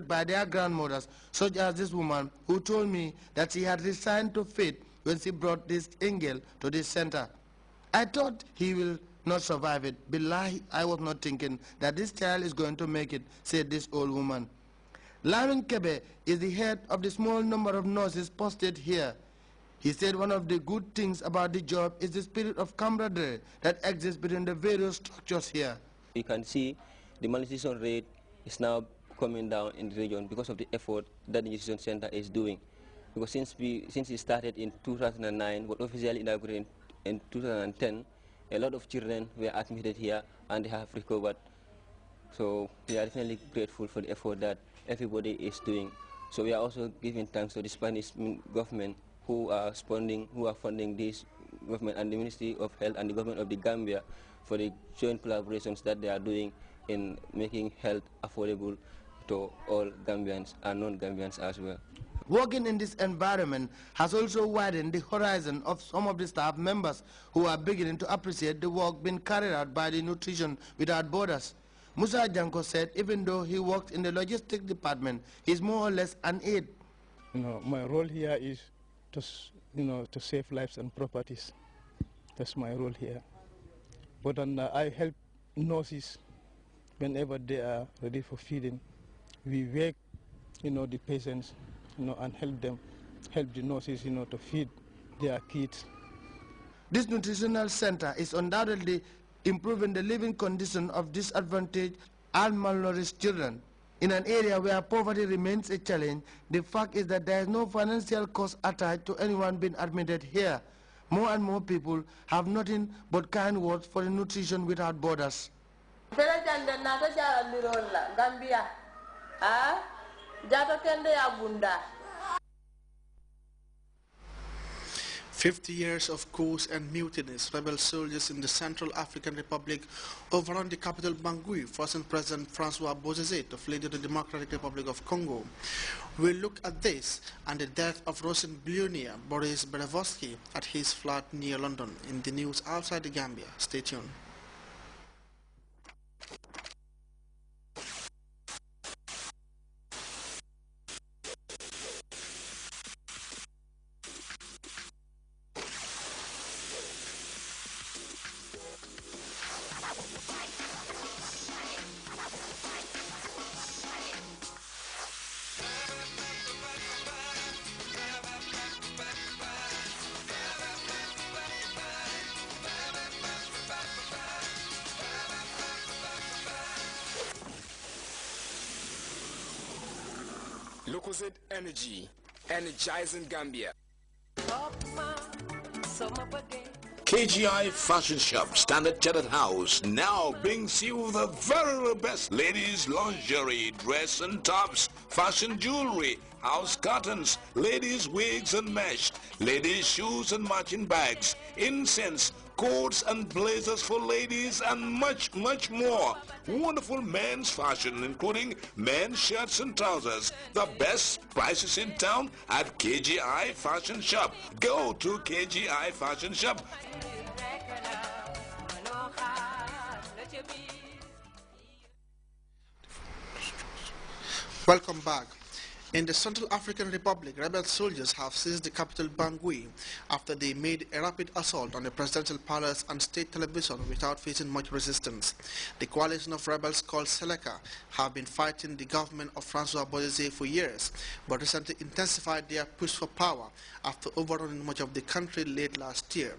by their grandmothers, such as this woman who told me that she had resigned to faith when she brought this angel to this center. I thought he will not survive it. Billahi, I was not thinking that this child is going to make it, said this old woman. Lamin Kebe is the head of the small number of nurses posted here. He said one of the good things about the job is the spirit of camaraderie that exists between the various structures here. You can see the malnutrition rate is now coming down in the region because of the effort that the nutrition center is doing. Because since it started in 2009, but officially inaugurated in 2010, a lot of children were admitted here and they have recovered. So we are definitely grateful for the effort that everybody is doing. So we are also giving thanks to the Spanish government who are funding this government and the Ministry of Health and the government of the Gambia for the joint collaborations that they are doing in making health affordable to all Gambians and non-Gambians as well. Working in this environment has also widened the horizon of some of the staff members who are beginning to appreciate the work being carried out by the Nutrition Without Borders. Musa Janko said even though he worked in the logistics department, he is more or less an aide. My role here is to save lives and properties. That's my role here. But I help nurses whenever they are ready for feeding. We wake, the patients, and help the nurses, to feed their kids. This nutritional center is undoubtedly improving the living condition of disadvantaged and malnourished children. In an area where poverty remains a challenge, the fact is that there is no financial cost attached to anyone being admitted here. More and more people have nothing but kind words for the Nutrition Without Borders. 50 years of coups and mutinies, rebel soldiers in the Central African Republic overrun the capital Bangui, forcing President Francois Bozizé to flee to the Democratic Republic of Congo. We'll look at this and the death of Russian billionaire Boris Berezovsky at his flat near London in the news outside the Gambia. Stay tuned. Lucozade Energy, energizing Gambia. KGI Fashion Shop, Standard Chartered House, now brings you the very best ladies' lingerie, dress and tops, fashion jewelry, house curtains, ladies' wigs and mesh, ladies' shoes and matching bags, incense, coats and blazers for ladies, and much, much more. Wonderful men's fashion, including men's shirts and trousers. The best prices in town at KGI Fashion Shop. Go to KGI Fashion Shop. Welcome back. In the Central African Republic, rebel soldiers have seized the capital Bangui after they made a rapid assault on the presidential palace and state television without facing much resistance. The coalition of rebels called Seleka have been fighting the government of Francois Bozizé for years, but recently intensified their push for power after overrunning much of the country late last year.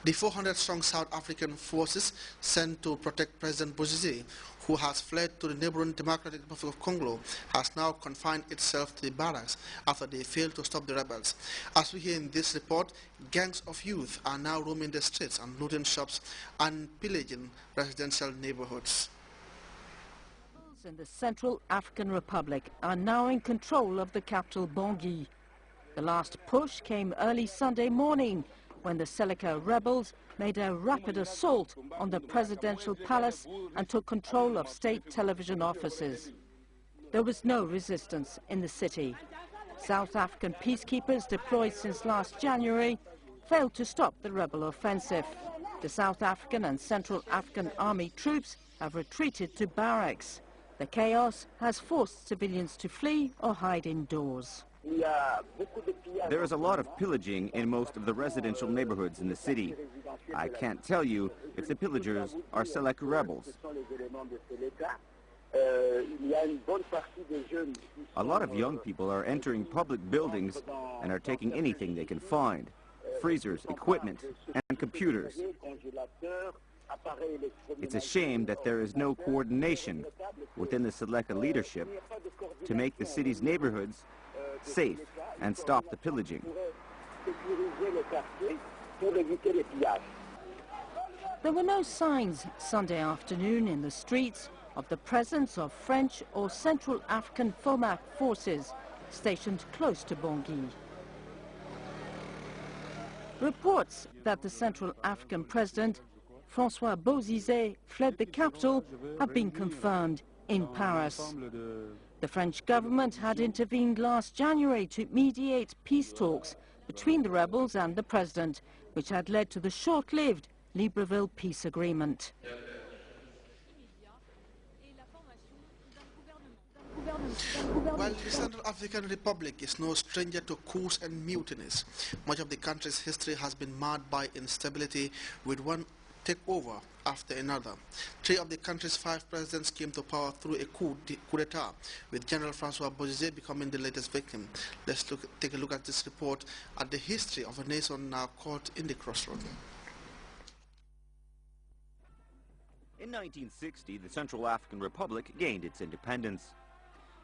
The 400-strong South African forces sent to protect President Bozizé, who has fled to the neighboring Democratic Republic of Congo, has now confined itself to the barracks after they failed to stop the rebels. As we hear in this report, gangs of youth are now roaming the streets and looting shops and pillaging residential neighborhoods. In the Central African Republic are now in control of the capital Bangui. The last push came early Sunday morning when the Seleka rebels made a rapid assault on the presidential palace and took control of state television offices. There was no resistance in the city. South African peacekeepers deployed since last January failed to stop the rebel offensive. The South African and Central African Army troops have retreated to barracks. The chaos has forced civilians to flee or hide indoors. There is a lot of pillaging in most of the residential neighborhoods in the city. I can't tell you if the pillagers are Seleka rebels. A lot of young people are entering public buildings and are taking anything they can find: freezers, equipment, and computers. It's a shame that there is no coordination within the Seleka leadership to make the city's neighborhoods safe and stop the pillaging. There were no signs Sunday afternoon in the streets of the presence of French or Central African FOMAC forces stationed close to Bangui. Reports that the Central African president, François Bozizé, fled the capital have been confirmed in Paris. The French government had intervened last January to mediate peace talks between the rebels and the president, which had led to the short-lived Libreville peace agreement. While the Central African Republic is no stranger to coups and mutinies, much of the country's history has been marred by instability, with one takeover after another. 3 of the country's 5 presidents came to power through a coup d'etat, with General François Bozizé becoming the latest victim. Let's take a look at this report at the history of a nation now caught in the crossroads. In 1960, the Central African Republic gained its independence.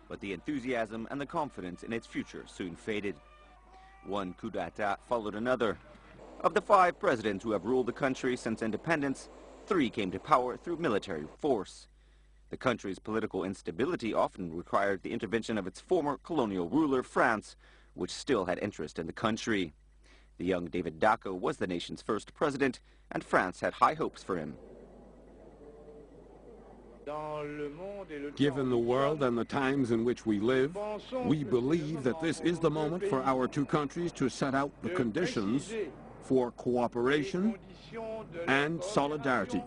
But the enthusiasm and the confidence in its future soon faded. One coup d'etat followed another. Of the 5 presidents who have ruled the country since independence, 3 came to power through military force. The country's political instability often required the intervention of its former colonial ruler, France, which still had interest in the country. The young David Dacko was the nation's first president, and France had high hopes for him. Given the world and the times in which we live, we believe that this is the moment for our 2 countries to set out the conditions for cooperation and solidarity.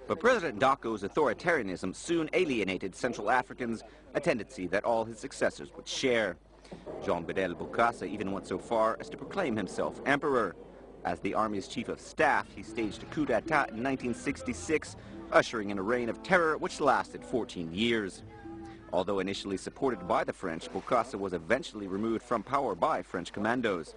But President Dako's authoritarianism soon alienated Central Africans, a tendency that all his successors would share. Jean Bedel Bokassa even went so far as to proclaim himself emperor. As the army's chief of staff, he staged a coup d'etat in 1966, ushering in a reign of terror which lasted 14 years. Although initially supported by the French, Bokassa was eventually removed from power by French commandos.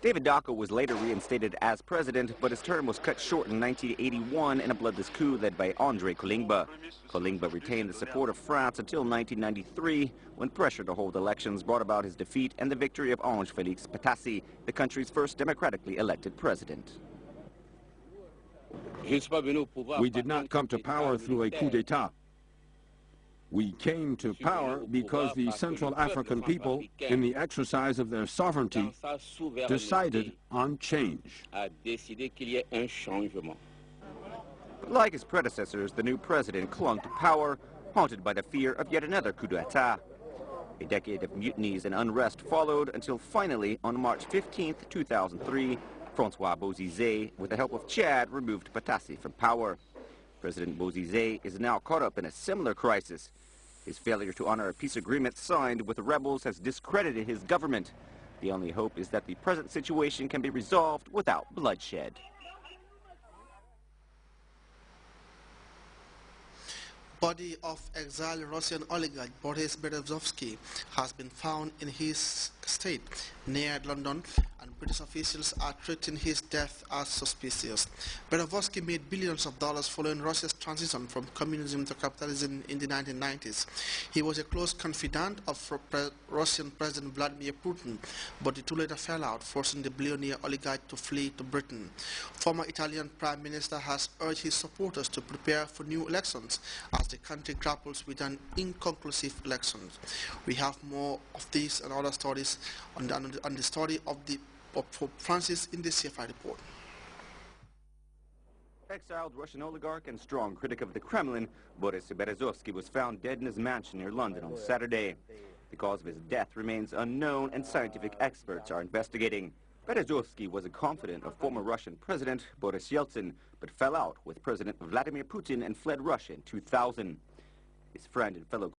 David Dacko was later reinstated as president, but his term was cut short in 1981 in a bloodless coup led by André Kolingba. Kolingba retained the support of France until 1993, when pressure to hold elections brought about his defeat and the victory of Ange Félix Patassi, the country's first democratically elected president. We did not come to power through a coup d'etat. We came to power because the Central African people, in the exercise of their sovereignty, decided on change. But like his predecessors, the new president clung to power, haunted by the fear of yet another coup d'etat. A decade of mutinies and unrest followed until finally, on March 15, 2003, François Bozizé, with the help of Chad, removed Patassi from power. President Bozizé is now caught up in a similar crisis. His failure to honor a peace agreement signed with the rebels has discredited his government. The only hope is that the present situation can be resolved without bloodshed. Body of exiled Russian oligarch Boris Berezovsky has been found in his estate near London, and British officials are treating his death as suspicious. Berezovsky made billions of dollars following Russia's transition from communism to capitalism in the 1990s. He was a close confidant of Russian President Vladimir Putin, but the two later fell out, forcing the billionaire oligarch to flee to Britain. Former Italian Prime Minister has urged his supporters to prepare for new elections as the country grapples with an inconclusive election. We have more of these and other stories on the story of Pope Francis in the CFI report. Exiled Russian oligarch and strong critic of the Kremlin, Boris Berezovsky was found dead in his mansion near London on Saturday. The cause of his death remains unknown, and scientific experts are investigating. Berezovsky was a confidant of former Russian President Boris Yeltsin, but fell out with President Vladimir Putin and fled Russia in 2000. His friend and fellow